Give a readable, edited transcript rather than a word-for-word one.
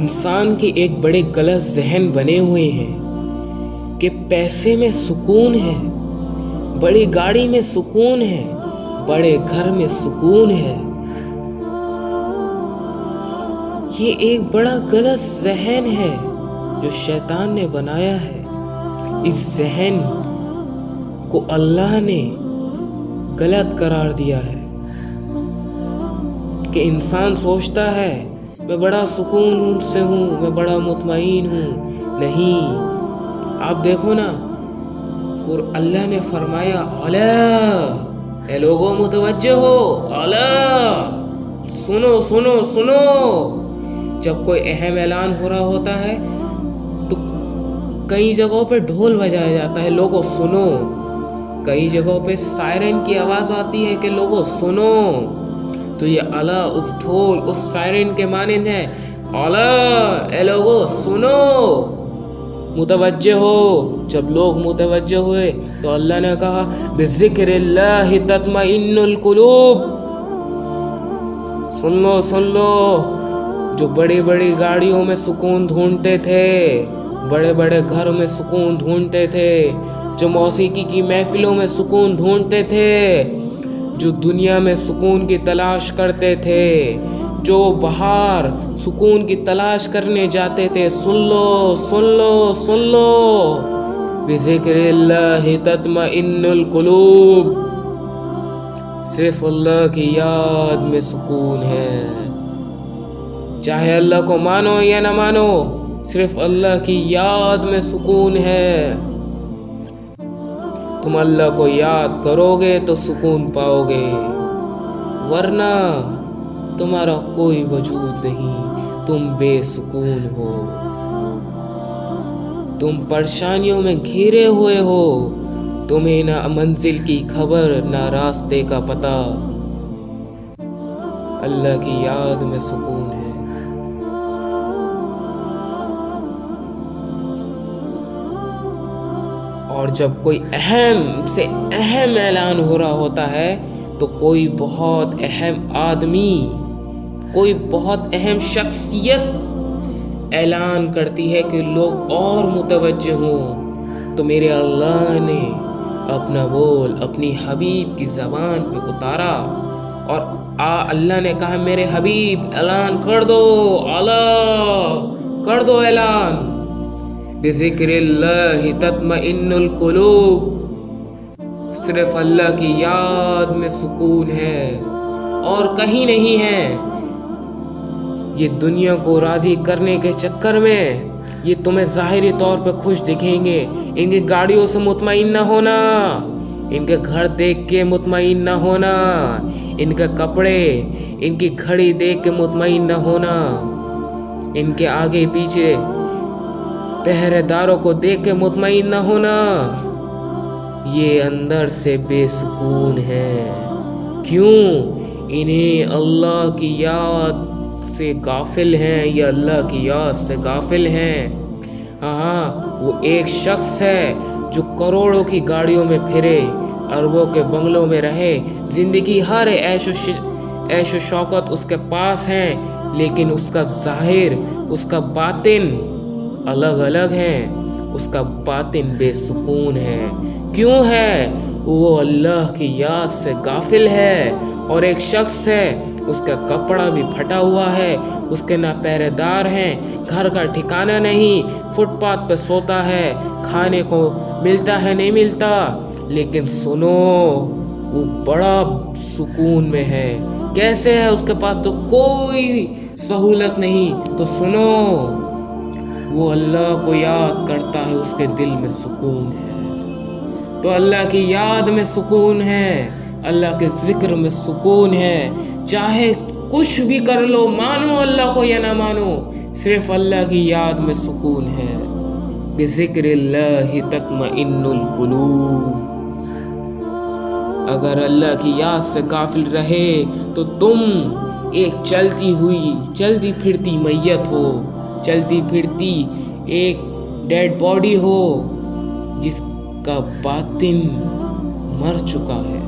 इंसान के एक बड़े गलत जहन बने हुए हैं कि पैसे में सुकून है, बड़ी गाड़ी में सुकून है, बड़े घर में सुकून है। ये एक बड़ा गलत जहन है जो शैतान ने बनाया है। इस जहन को अल्लाह ने गलत करार दिया है कि इंसान सोचता है मैं बड़ा सुकून से हूँ, मैं बड़ा मुतमईन हूँ। नहीं, आप देखो ना, अल्लाह ने फरमाया अला, ए लोगों मुतवज्जो हो, अला, सुनो सुनो सुनो। जब कोई अहम ऐलान हो रहा होता है तो कई जगहों पे ढोल बजाया जाता है, लोगों सुनो। कई जगहों पे सायरन की आवाज़ आती है कि लोगों सुनो। तो ये अला उस ढोल, उस सायरन के मानिंद है। अला, ए लोगों सुनो, मुतवज्जे हो। जब लोग मुतवज्जे हुए तो अल्लाह ने कहा बिज़िक्रिल्लाहि तत्मइन्नुल कुलूब। सुन लो सुन लो, जो बड़ी बड़ी गाड़ियों में सुकून ढूंढते थे, बड़े बड़े घर में सुकून ढूंढते थे, जो मौसीकी की महफिलों में सुकून ढूंढते थे, जो दुनिया में सुकून की तलाश करते थे, जो बाहर सुकून की तलाश करने जाते थे, सुन लो सुन लो सुन लो, बिज़िक्रिल्लाहि तत्मइन्नुल कुलूब। सिर्फ अल्लाह की याद में सुकून है। चाहे अल्लाह को मानो या ना मानो, सिर्फ अल्लाह की याद में सुकून है। तुम अल्लाह को याद करोगे तो सुकून पाओगे, वरना तुम्हारा कोई वजूद नहीं, तुम बेसुकून हो, तुम परेशानियों में घिरे हुए हो, तुम्हें ना मंजिल की खबर ना रास्ते का पता। अल्लाह की याद में सुकून है। और जब कोई अहम से अहम ऐलान हो रहा होता है तो कोई बहुत अहम आदमी, कोई बहुत अहम शख्सियत ऐलान करती है कि लोग और मुतवज्जे हों, तो मेरे अल्लाह ने अपना बोल अपनी हबीब की ज़बान पे उतारा और अल्लाह ने कहा मेरे हबीब ऐलान कर दो, अल्लाह कर दो ऐलान, बिज़िक्रिल्लाहि तत्मइन्नुल कुलूब। सिर्फ अल्लाह की याद में सुकून है और कहीं नहीं है। ये दुनिया को राज़ी करने के चक्कर में ये तुम्हें ज़ाहिरी तौर पे खुश दिखेंगे। इनकी गाड़ियों से मुतमईन ना होना, इनके घर देख के मुतमईन ना होना, इनके कपड़े, इनकी घड़ी देख के मुतमईन ना होना, इनके आगे पीछे पहरेदारों को देख के मुतमईन ना होना। ये अंदर से बेसुकून है। क्यों? इन्हें अल्लाह की याद से गाफिल हैं, ये अल्लाह की याद से गाफिल हैं। हाँ, वो एक शख्स है जो करोड़ों की गाड़ियों में फिरे, अरबों के बंगलों में रहे, जिंदगी हर ऐशो शौकत उसके पास हैं, लेकिन उसका जाहिर, उसका बातिन अलग अलग है। उसका बातिन बेसुकून है। क्यों है? वो अल्लाह की याद से गाफिल है। और एक शख्स है, उसका कपड़ा भी फटा हुआ है, उसके ना पहरेदार हैं, घर का ठिकाना नहीं, फुटपाथ पे सोता है, खाने को मिलता है नहीं मिलता, लेकिन सुनो वो बड़ा सुकून में है। कैसे है? उसके पास तो कोई सहूलत नहीं, तो सुनो वो अल्लाह को याद करता है, उसके दिल में सुकून है। तो अल्लाह की याद में सुकून है, अल्लाह के जिक्र में सुकून है। चाहे कुछ भी कर लो, मानो अल्लाह को या ना मानो, सिर्फ अल्लाह की याद में सुकून है। बिज़िक्रिल्लाहि तत्मइन्नुल कुलूब। अगर अल्लाह की याद से गाफिल रहे तो तुम एक चलती फिरती मैयत हो, चलती फिरती एक डेड बॉडी हो जिसका बातिन मर चुका है।